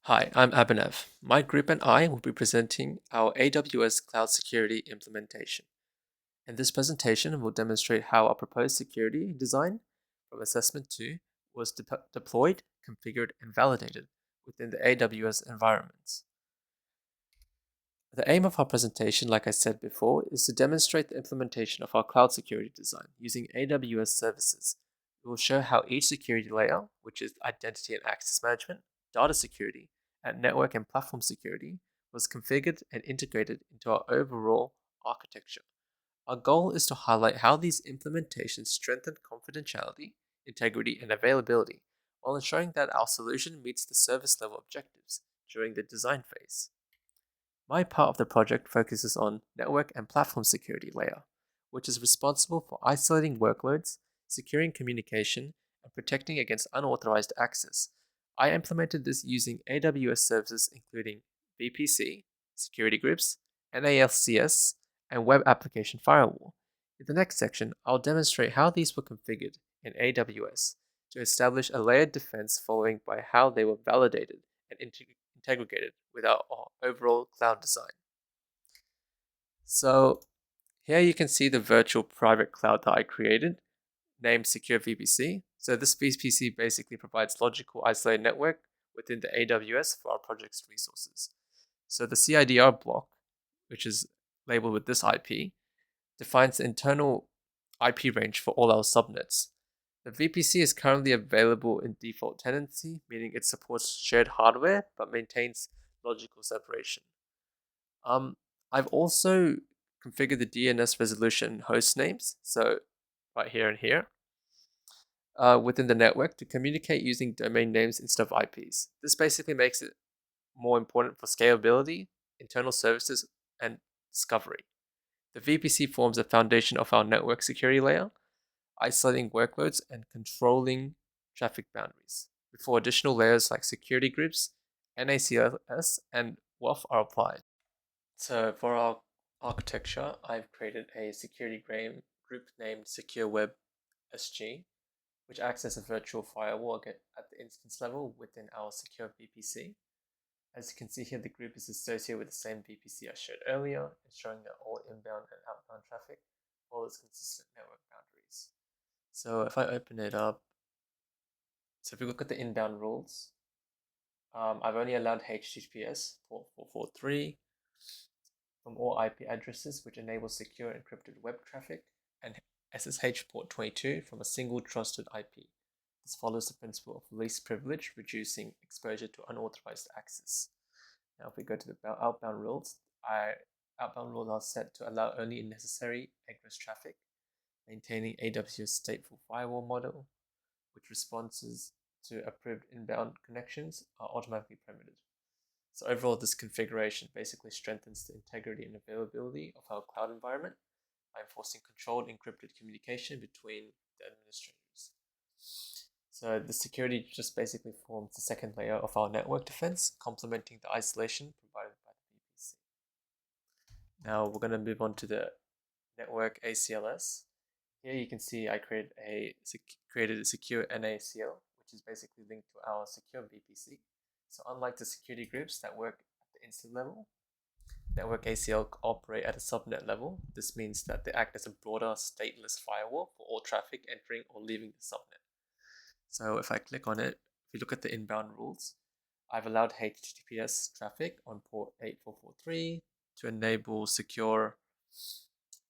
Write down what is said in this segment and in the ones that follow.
Hi, I'm Abhinav. My group and I will be presenting our AWS Cloud Security implementation. In this presentation, we'll demonstrate how our proposed security design from Assessment 2 was deployed, configured, and validated within the AWS environments. The aim of our presentation, like I said before, is to demonstrate the implementation of our cloud security design using AWS services. We will show how each security layer, which is identity and access management, data security, and network and platform security, was configured and integrated into our overall architecture. Our goal is to highlight how these implementations strengthen confidentiality, integrity, and availability, while ensuring that our solution meets the service level objectives during the design phase. My part of the project focuses on network and platform security layer, which is responsible for isolating workloads, securing communication, and protecting against unauthorized access. I implemented this using AWS services including VPC, security groups, NALCS, and Web Application Firewall. In the next section, I'll demonstrate how these were configured in AWS to establish a layered defense following by how they were validated and integrated with our overall cloud design. So here you can see the virtual private cloud that I created, named Secure VPC. So this VPC basically provides logical isolated network within the AWS for our project's resources. So the CIDR block, which is labeled with this IP, defines the internal IP range for all our subnets. The VPC is currently available in default tenancy, meaning it supports shared hardware but maintains logical separation. I've also configured the DNS resolution host names, so right here and here, within the network to communicate using domain names instead of IPs. This basically makes it more important for scalability, internal services, and discovery. The VPC forms the foundation of our network security layer, isolating workloads and controlling traffic boundaries, before additional layers like security groups, NACLS, and WAF are applied. So for our architecture, I've created a security group named Secure Web SG, which acts as a virtual firewall at the instance level within our secure VPC. As you can see here, the group is associated with the same VPC I showed earlier, ensuring that all inbound and outbound traffic follows consistent network boundaries. So if I open it up, so if we look at the inbound rules, I've only allowed HTTPS port 443 from all IP addresses, which enables secure encrypted web traffic, and SSH port 22 from a single trusted IP. This follows the principle of least privilege, reducing exposure to unauthorized access. Now, if we go to the outbound rules, outbound rules are set to allow only necessary egress traffic, maintaining AWS stateful firewall model, which responses to approved inbound connections are automatically permitted. So overall, this configuration basically strengthens the integrity and availability of our cloud environment by enforcing controlled encrypted communication between the administrators. So the security just basically forms the second layer of our network defense, complementing the isolation provided by the VPC. Now we're going to move on to the network ACLS. Here you can see I created a secure NACL, which is basically linked to our secure VPC. So unlike the security groups that work at the instance level, network ACL operate at a subnet level. This means that they act as a broader stateless firewall for all traffic entering or leaving the subnet. So if I click on it, if you look at the inbound rules, I've allowed HTTPS traffic on port 8443 to enable secure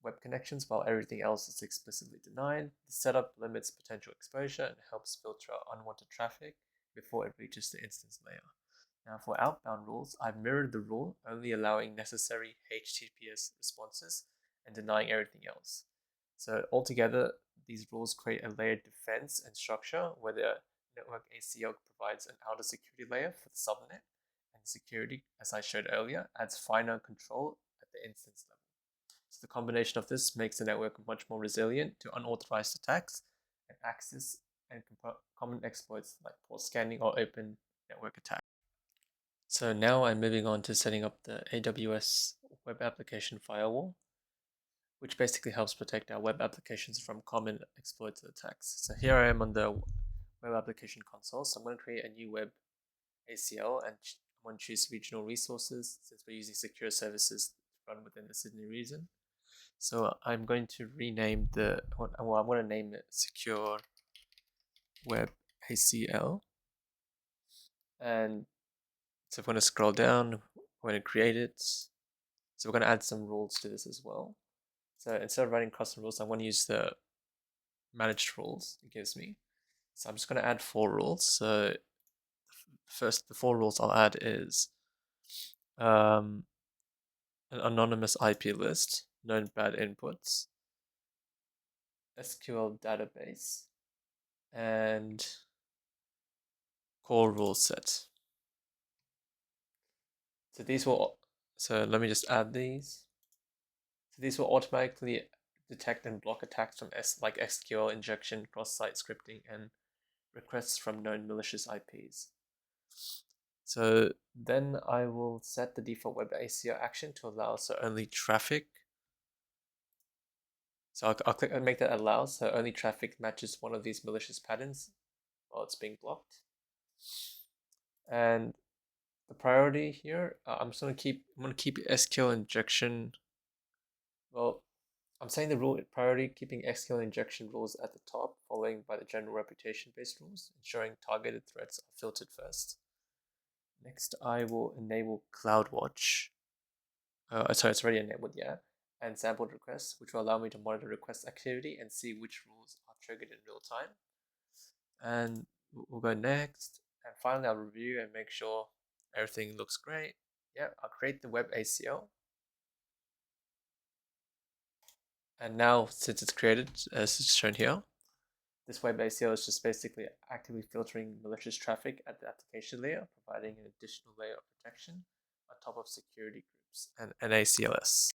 web connections while everything else is explicitly denied. The setup limits potential exposure and helps filter out unwanted traffic before it reaches the instance layer. Now for outbound rules, I've mirrored the rule, only allowing necessary HTTPS responses and denying everything else. So altogether, these rules create a layered defense and structure where the network ACL provides an outer security layer for the subnet, and security, as I showed earlier, adds finer control at the instance level. So the combination of this makes the network much more resilient to unauthorized attacks and access and common exploits like port scanning or open network attacks. So now I'm moving on to setting up the AWS Web Application Firewall, which basically helps protect our web applications from common exploits and attacks. So here I am on the Web Application Console. So I'm going to create a new Web ACL and I'm going to choose regional resources since we're using secure services to run within the Sydney region. So I'm going to rename I'm going to name it Secure Web ACL. And so if we're going to scroll down, we're going to create it. So we're going to add some rules to this as well. So instead of writing custom rules, I want to use the managed rules it gives me. So I'm just going to add 4 rules. So first, the 4 rules I'll add is an anonymous IP list, known bad inputs, SQL database, and core rule set. So these will, so let me just add these. So these will automatically detect and block attacks from like SQL injection, cross-site scripting, and requests from known malicious IPs. So then I will set the default web ACL action to allow so only traffic. So I'll click and make that allow so only traffic matches one of these malicious patterns while it's being blocked. And the priority here, I'm gonna keep SQL injection. Well, I'm saying the rule priority keeping SQL injection rules at the top, following by the general reputation-based rules, ensuring targeted threats are filtered first. Next, I will enable CloudWatch. Sorry, it's already enabled, yeah. And sampled requests, which will allow me to monitor request activity and see which rules are triggered in real time. And we'll go next. And finally, I'll review and make sure everything looks great. Yeah, I'll create the web ACL. And now, since it's created, as it's shown here, this web ACL is just basically actively filtering malicious traffic at the application layer, providing an additional layer of protection on top of security groups and ACLS.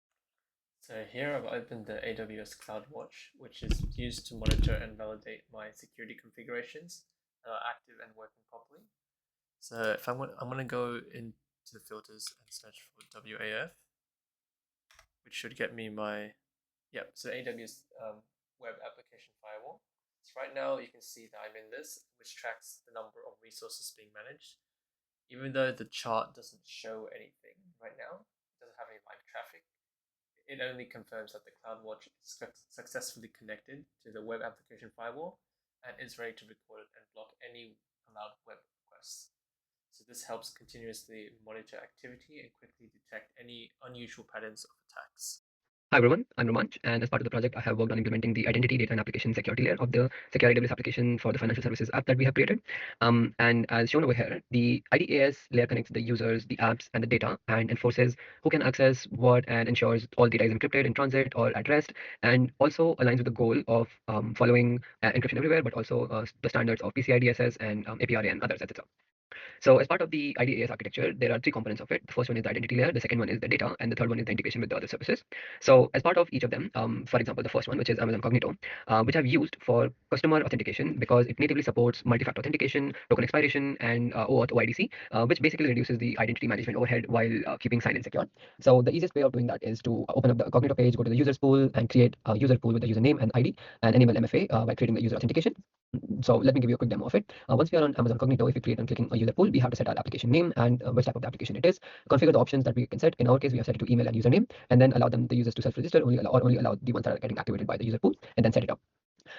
So here I've opened the AWS CloudWatch, which is used to monitor and validate my security configurations that are active and working properly. So if I'm going to go into the filters and search for WAF, which should get me my, so AWS Web Application Firewall. So right now you can see that I'm in this, which tracks the number of resources being managed. Even though the chart doesn't show anything right now, it doesn't have any live traffic, it only confirms that the CloudWatch is successfully connected to the web application firewall and is ready to record and block any allowed web requests. So this helps continuously monitor activity and quickly detect any unusual patterns of attacks. Hi everyone, I'm Romanch, and as part of the project, I have worked on implementing the identity, data, and application security layer of the secure AWS application for the financial services app that we have created. And as shown over here, the IDAS layer connects the users, the apps, and the data, and enforces who can access what and ensures all data is encrypted in transit or at rest, and also aligns with the goal of following encryption everywhere, but also the standards of PCI DSS and APRA and others, etc. So as part of the IDAS architecture, there are 3 components of it. The first one is the identity layer, the second one is the data, and the third one is the integration with the other services. So as part of each of them, for example, the first one, which is Amazon Cognito, which I've used for customer authentication because it natively supports multi-factor authentication, token expiration, and OAuth OIDC, which basically reduces the identity management overhead while keeping sign-in secure. So the easiest way of doing that is to open up the Cognito page, go to the users pool, and create a user pool with the username and ID, and enable MFA by creating the user authentication. So let me give you a quick demo of it. Once we are on Amazon Cognito, if we create and clicking a user pool, we have to set our application name and which type of the application it is. Configure the options that we can set. In our case, we have set it to email and username, and then allow the users to self-register only allow the ones that are getting activated by the user pool, and then set it up.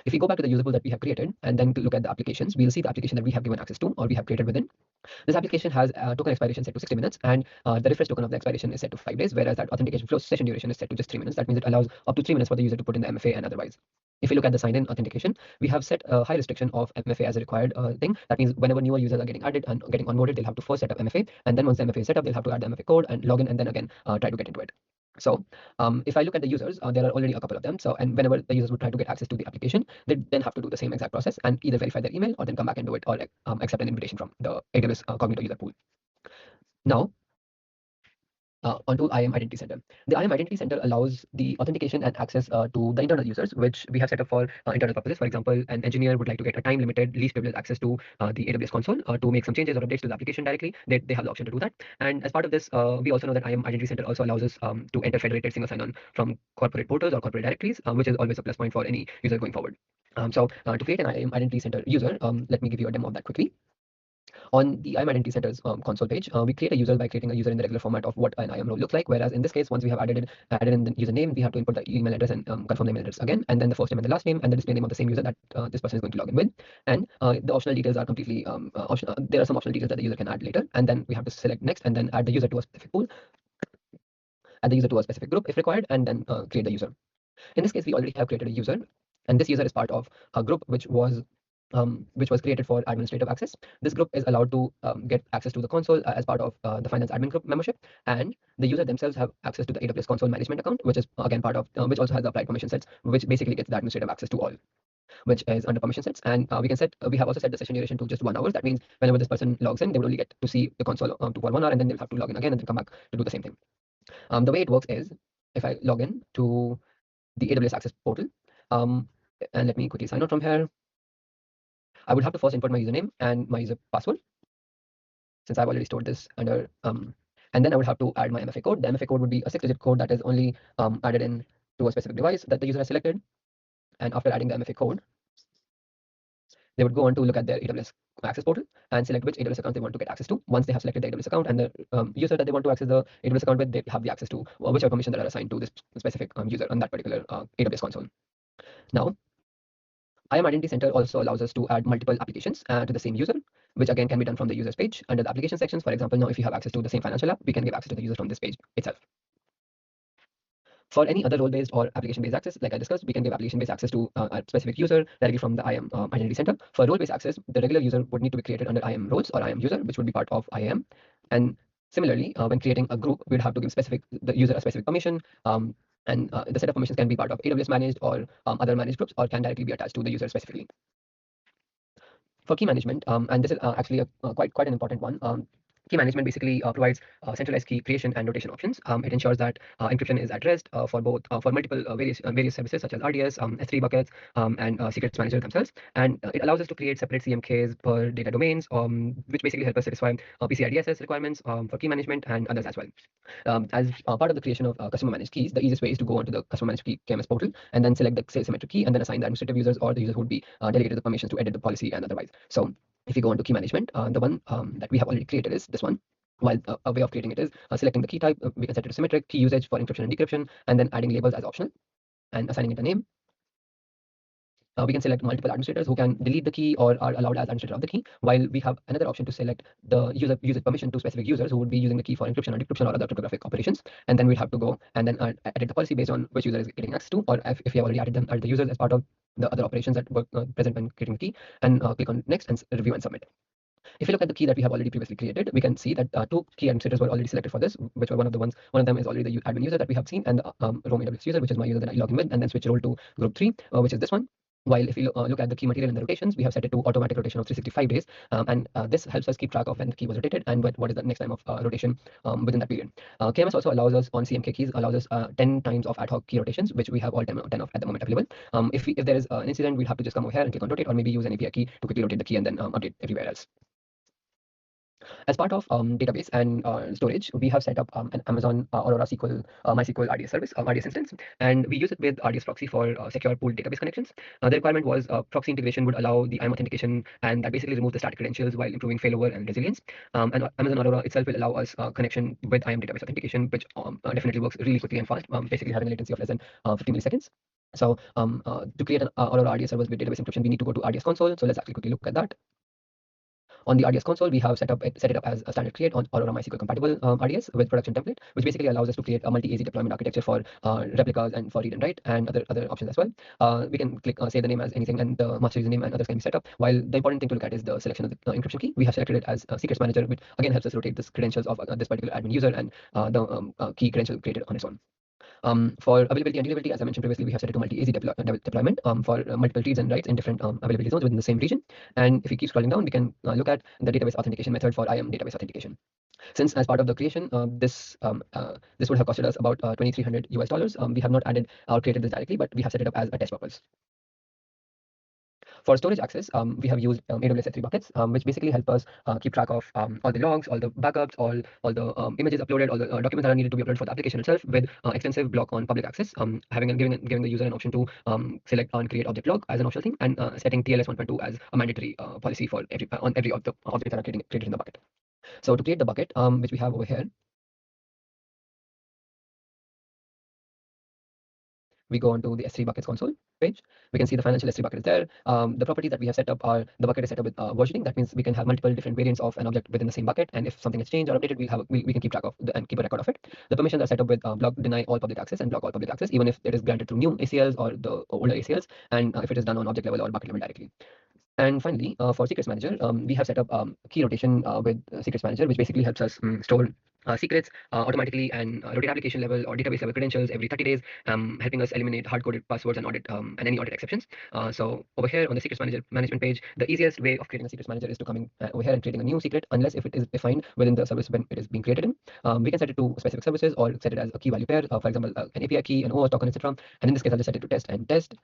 If we go back to the user pool that we have created and then to look at the applications, we'll see the application that we have given access to or we have created within. This application has a token expiration set to 60 minutes, and the refresh token of the expiration is set to 5 days, whereas that authentication flow session duration is set to just 3 minutes. That means it allows up to 3 minutes for the user to put in the MFA and otherwise. If you look at the sign-in authentication, we have set a high restriction of MFA as a required thing. That means whenever newer users are getting added and getting onboarded, they'll have to first set up MFA, and then once the MFA is set up, they'll have to add the MFA code and log in, and then again try to get into it. So if I look at the users, there are already a couple of them. So, and whenever the users would try to get access to the application, they then have to do the same exact process and either verify their email or then come back and do it or accept an invitation from the AWS Cognito user pool. Now, onto IAM Identity Center. The IAM Identity Center allows the authentication and access to the internal users, which we have set up for internal purposes. For example, an engineer would like to get a time-limited, least privileged access to the AWS console to make some changes or updates to the application directly. They have the option to do that. And as part of this, we also know that IAM Identity Center also allows us to enter federated single sign-on from corporate portals or corporate directories, which is always a plus point for any user going forward. To create an IAM Identity Center user, let me give you a demo of that quickly. On the IAM Identity Center's console page, we create a user by creating a user in the regular format of what an IAM role looks like. Whereas in this case, once we have added in the username, we have to input the email address and confirm the email address again, and then the first name and the last name and the display name of the same user that this person is going to log in with. And the optional details are completely optional. There are some optional details that the user can add later, and then we have to select next and then add the user to a specific pool, add the user to a specific group if required, and then create the user. In this case, we already have created a user, and this user is part of a group which was created for administrative access. This group is allowed to get access to the console as part of the finance admin group membership, and the user themselves have access to the AWS console management account, which is again part of which also has the applied permission sets, which basically gets the administrative access to all, which is under permission sets. And we have also set the session duration to just 1 hour. That means whenever this person logs in, they will only get to see the console for 1 hour, and then they'll have to log in again and then come back to do the same thing. The way it works is, if I log in to the AWS Access portal, and let me quickly sign out from here. I would have to first input my username and my user password, since I've already stored this under, and then I would have to add my MFA code. The MFA code would be a 6-digit code that is only added in to a specific device that the user has selected. And after adding the MFA code, they would go on to look at their AWS Access portal and select which AWS account they want to get access to. Once they have selected the AWS account and the user that they want to access the AWS account with, they have the access to whichever permission that are assigned to this specific user on that particular AWS console. Now, IAM Identity Center also allows us to add multiple applications to the same user, which again can be done from the user's page under the application sections. For example, now if you have access to the same financial app, we can give access to the user from this page itself. For any other role-based or application-based access, like I discussed, we can give application-based access to a specific user directly from the IAM Identity Center. For role-based access, the regular user would need to be created under IAM roles or IAM user, which would be part of IAM. And similarly, when creating a group, we'd have to give the user a specific permission. And the set of permissions can be part of AWS managed or other managed groups, or can directly be attached to the user specifically. For key management, and this is actually quite an important one. Key management basically provides centralized key creation and rotation options. It ensures that encryption is at rest for multiple various services such as RDS, S3 buckets, and secrets manager themselves. And it allows us to create separate CMKs per data domains, which basically help us satisfy PCI DSS requirements for key management and others as well. As part of the creation of customer managed keys, the easiest way is to go onto the customer managed key KMS portal and then select the symmetric key and then assign the administrative users or the user who would be delegated the permissions to edit the policy and otherwise. So if you go into key management, the one that we have already created is this one. While a way of creating it is selecting the key type, we can set it to symmetric, key usage for encryption and decryption, and then adding labels as optional and assigning it a name. We can select multiple administrators who can delete the key or are allowed as administrator of the key, while we have another option to select the user permission to specific users who would be using the key for encryption or decryption or other cryptographic operations. And then we'd have to go and then edit the policy based on which user is getting access to, or if we have already added the users as part of the other operations that were present when creating the key, and click on next and review and submit. If you look at the key that we have already previously created, we can see that 2 key administrators were already selected for this, which were one of them is already the admin user that we have seen, and the Roam AWS user, which is my user that I log in with, and then switch role to group 3, which is this one. While if you look at the key material and the rotations, we have set it to automatic rotation of 365 days. And this helps us keep track of when the key was rotated and what is the next time of rotation within that period. KMS also allows us on CMK keys, allows us 10 times of ad hoc key rotations, which we have all 10 of at the moment available. If there is an incident, we'll have to just come over here and click on rotate, or maybe use an API key to quickly rotate the key and then update everywhere else. As part of database and storage, we have set up an Amazon Aurora SQL MySQL RDS service, RDS instance, and we use it with RDS proxy for secure pooled database connections. The requirement was proxy integration would allow the IAM authentication, and that basically removes the static credentials while improving failover and resilience. And Amazon Aurora itself will allow us connection with IAM database authentication, which definitely works really quickly and fast, basically having a latency of less than 50 milliseconds. So to create an Aurora RDS service with database encryption, we need to go to RDS console. So let's actually quickly look at that. On the RDS console, we have set it up as a standard create on Aurora MySQL compatible RDS with production template, which basically allows us to create a multi-AZ deployment architecture for replicas and for read and write and other options as well. We can click say the name as anything, and the master username and others can be set up. While the important thing to look at is the selection of the encryption key. We have selected it as secrets manager, which again helps us rotate the credentials of this particular admin user and the key credential created on its own. For availability and reliability, as I mentioned previously, we have set it to multi-AZ deployment for multiple reads and writes in different availability zones within the same region. And if we keep scrolling down, we can look at the database authentication method for IAM database authentication. Since as part of the creation, this would have costed us about $2,300 US. We have not added or created this directly, but we have set it up as a test purpose. For storage access, we have used AWS S3 buckets, which basically help us keep track of all the logs, all the backups, all the images uploaded, all the documents that are needed to be uploaded for the application itself, with extensive block on public access, giving the user an option to select and create object log as an optional thing, and setting TLS 1.2 as a mandatory policy for every of the objects that are created in the bucket. So to create the bucket, which we have over here, we go on to the S3 buckets console page. We can see the financial S3 bucket is there. The properties that we have set up are the bucket is set up with versioning. That means we can have multiple different variants of an object within the same bucket. And if something is changed or updated, we can keep track of and keep a record of it. The permissions are set up with block deny all public access and block all public access, even if it is granted through new ACLs or the older ACLs, and if it is done on object level or bucket level directly. And finally, for Secrets Manager, we have set up key rotation with Secrets Manager, which basically helps us store secrets automatically and rotate application level or database level credentials every 30 days, helping us eliminate hard-coded passwords and audit and any audit exceptions. So over here on the Secrets Manager management page, the easiest way of creating a Secrets Manager is to coming over here and creating a new secret, unless if it is defined within the service when it is being created in. We can set it to specific services or set it as a key value pair, for example, an API key, an OAuth token, etc. And in this case, I'll just set it to test and test,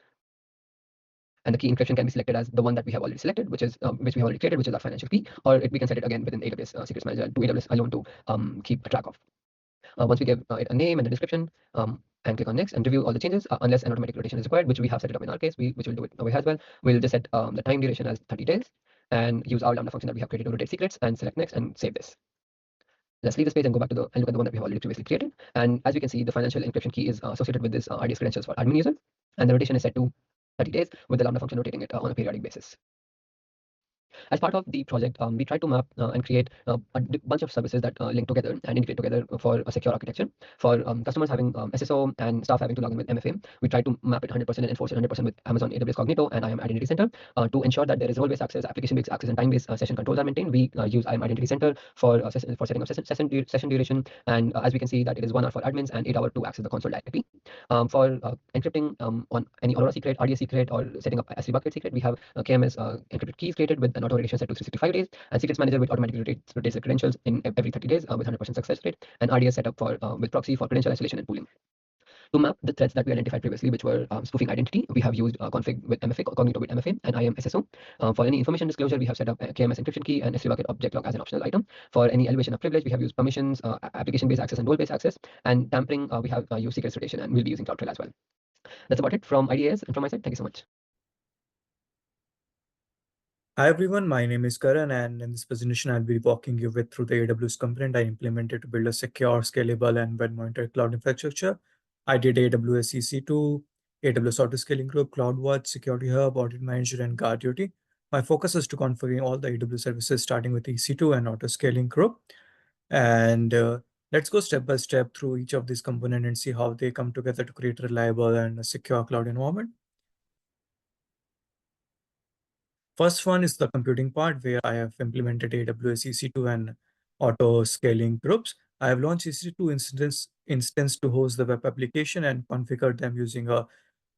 and the key encryption can be selected as the one that we have already selected, which we have already created, which is our financial key, or we can set it again within AWS Secrets Manager to AWS alone to keep track of. Once we give it a name and a description, and click on next and review all the changes, unless an automatic rotation is required, which we have set it up in our case, which will do it over here as well. We'll just set the time duration as 30 days and use our Lambda function that we have created to rotate secrets and select next and save this. Let's leave this page and go back to and look at the one that we have already previously created. And as we can see, the financial encryption key is associated with this RDS credentials for admin user, and the rotation is set to 30 days with the Lambda function rotating it on a periodic basis. As part of the project, we try to map and create a bunch of services that link together and integrate together for a secure architecture. For customers having SSO and staff having to log in with MFA, we try to map it 100% and enforce it 100% with Amazon AWS Cognito and IAM Identity Center to ensure that there is role-based access, application-based access, and time-based session controls are maintained. We use IAM Identity Center for setting up session duration, and as we can see that it is 1 hour for admins and 8 hours to access the console directly. For encrypting on any Aurora secret, RDS secret, or setting up S3 bucket secret, we have KMS encrypted keys created with an auto rotation set to 365 days, and Secrets Manager, which automatically rotates the credentials in every 30 days with 100% success rate, and RDS set up for with proxy for credential isolation and pooling. To map the threats that we identified previously, which were spoofing identity, we have used config with MFA, Cognito with MFA, and IAM SSO. For any information disclosure, we have set up a KMS encryption key and S3 bucket object log as an optional item. For any elevation of privilege, we have used permissions, application-based access, and role-based access. And tampering, we have used secrets rotation, and we'll be using CloudTrail as well. That's about it from IDAS and from my side. Thank you so much. Hi everyone, my name is Karan, and in this presentation I'll be walking you through the AWS component I implemented to build a secure, scalable, and well-monitored cloud infrastructure. I did AWS EC2, AWS Auto Scaling Group, CloudWatch, Security Hub, Audit Manager, and Guard Duty. My focus is to configuring all the AWS services starting with EC2 and Auto Scaling Group. And let's go step by step through each of these components and see how they come together to create a reliable and a secure cloud environment. First one is the computing part, where I have implemented AWS EC2 and auto scaling groups. I have launched EC2 instance to host the web application and configured them using a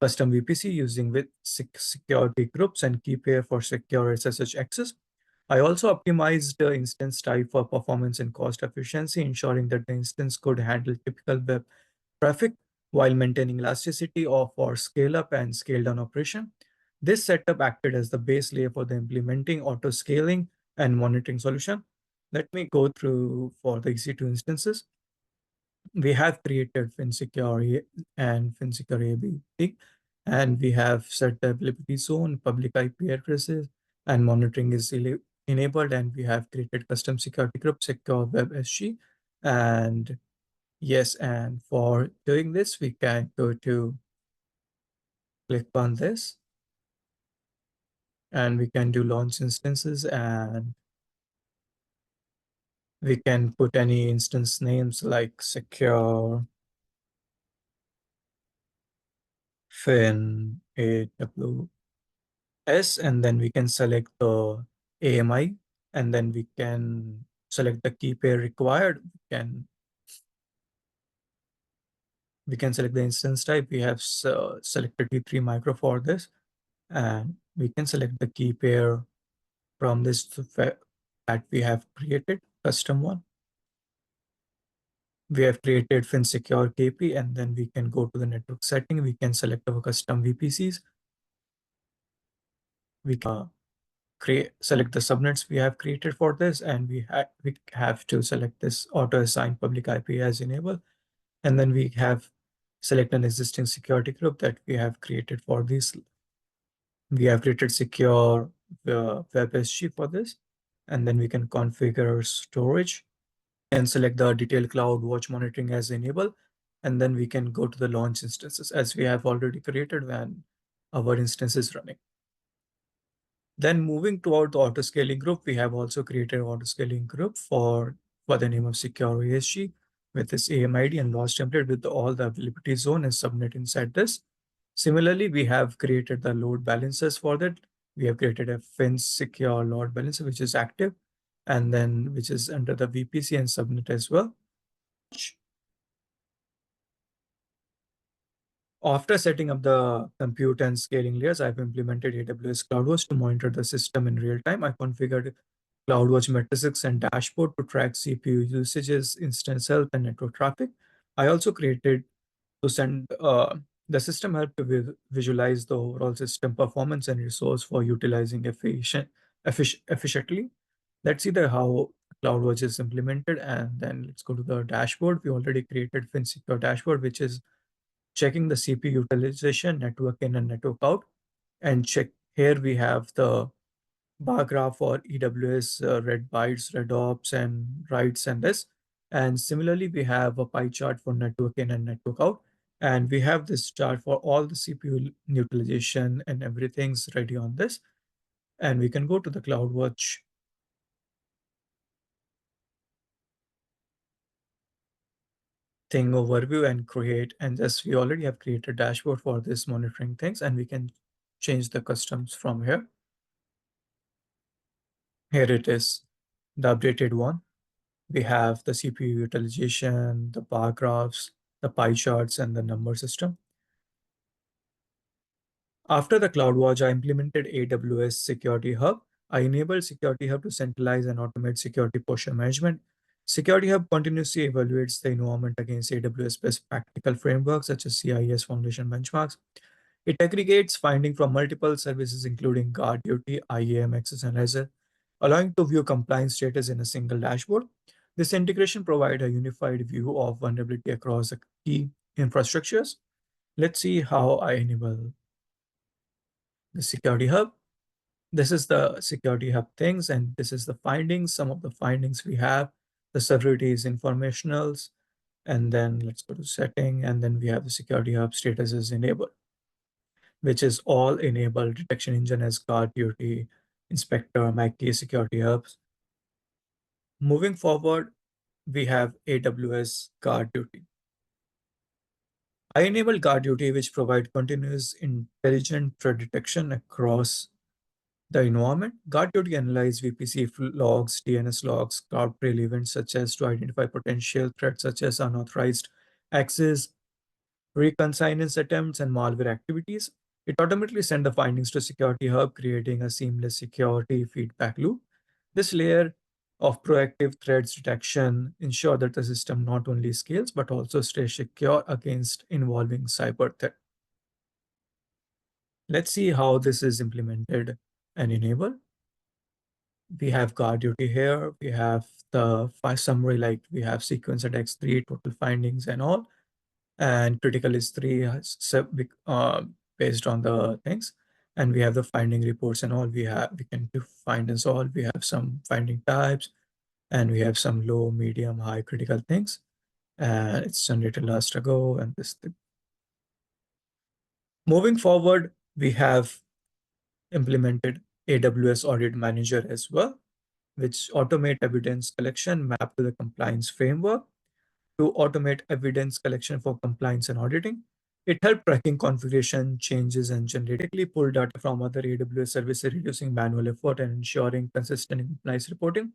custom VPC using with security groups and key pair for secure SSH access. I also optimized the instance type for performance and cost efficiency, ensuring that the instance could handle typical web traffic while maintaining elasticity for scale up and scale down operation. This setup acted as the base layer for the implementing auto scaling and monitoring solution. Let me go through for the EC2 instances. We have created FinSecure and FinSecure ABT, and we have set the availability zone, public IP addresses, and monitoring is enabled, and we have created custom security group, Secure Web SG. And yes, and for doing this, we can go to click on this, and we can do launch instances, and we can put any instance names like secure fin AWS, and then we can select the AMI, and then we can select the key pair required. We can select the instance type. We have selected T3 micro for this, and we can select the key pair from this that we have created, custom one. We have created FinSecure KP, and then we can go to the network setting. We can select our custom VPCs. we can select the subnets we have created for this, and we have to select this auto assign public IP as enable, and then we have select an existing security group that we have created for this. We have created secure WebSG for this, and then we can configure storage and select the detailed CloudWatch monitoring as enable, and then we can go to the launch instances as we have already created when our instance is running. Then moving toward the auto scaling group, we have also created auto scaling group for the name of secure ASG with this AMID and loss template with all the availability zone and subnet inside this. Similarly, we have created the load balancers for that. We have created a FINS secure load balancer, which is active, and then which is under the VPC and subnet as well. After setting up the compute and scaling layers, I've implemented AWS CloudWatch to monitor the system in real time. I configured CloudWatch metrics and dashboard to track CPU usages, instance health, and network traffic. I also created to send the system help to visualize the overall system performance and resource for utilizing efficiently. Let's see how CloudWatch is implemented, and then let's go to the dashboard. We already created FinSecure dashboard, which is checking the CPU utilization, network in and network out, and check here we have the bar graph for EWS, read bytes, read ops, and writes and this. And similarly, we have a pie chart for network in and network out. And we have this chart for all the CPU utilization and everything's ready on this. And we can go to the CloudWatch thing overview and create, and just we already have created a dashboard for this monitoring things, and we can change the customs from here. Here it is, the updated one. We have the CPU utilization, the bar graphs, the pie charts, and the number system. After the CloudWatch, I implemented AWS Security Hub. I enabled Security Hub to centralize and automate security posture management. Security Hub continuously evaluates the environment against AWS best practical frameworks such as CIS Foundation benchmarks. It aggregates findings from multiple services, including Guard Duty, IAM, Access Analyzer, allowing to view compliance status in a single dashboard. This integration provides a unified view of vulnerability across the key infrastructures. Let's see how I enable the Security Hub. This is the Security Hub things, and this is the findings. Some of the findings we have. The severity is informationals, and then let's go to setting, and then we have the Security Hub status is enabled, which is all enabled detection engine as Guard Duty, Inspector, MACD, Security Hubs. Moving forward, we have AWS Guard Duty. I enable Guard Duty, which provide continuous intelligent threat detection across the environment. Guard Duty analyze VPC logs, DNS logs, Cloudtrail events such as to identify potential threats such as unauthorized access, reconnaissance attempts, and malware activities. It automatically sends the findings to Security Hub, creating a seamless security feedback loop. This layer of proactive threats detection ensure that the system not only scales but also stays secure against involving cyber threat. Let's see how this is implemented and enabled. We have Guard Duty here. We have the summary, like we have sequence at X3, total findings and all. And critical is 3 based on the things. And we have the finding reports and all. We can do find and solve. We have some finding types, and we have some low, medium, high critical things. And it's generated last ago and this thing. Moving forward, we have implemented AWS Audit Manager as well, which automate evidence collection mapped to the compliance framework to automate evidence collection for compliance and auditing. It helped tracking configuration changes and generatively pull data from other AWS services, reducing manual effort and ensuring consistent compliance reporting.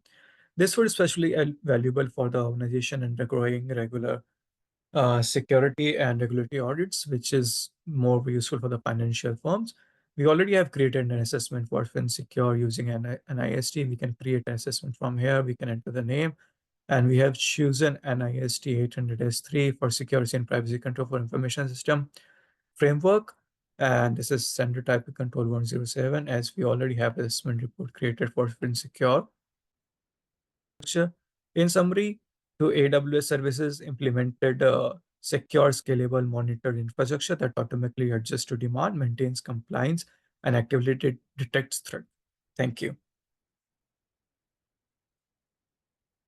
This was especially valuable for the organization undergoing regular security and regulatory audits, which is more useful for the financial firms. We already have created an assessment for FinSecure using an IST. We can create an assessment from here. We can enter the name, and we have chosen NIST 800S3 for security and privacy control for information system framework. And this is sender type control 107, as we already have assessment report created for Secure. In summary, to AWS services implemented secure, scalable, monitored infrastructure that automatically adjusts to demand, maintains compliance, and actively detects threat. Thank you.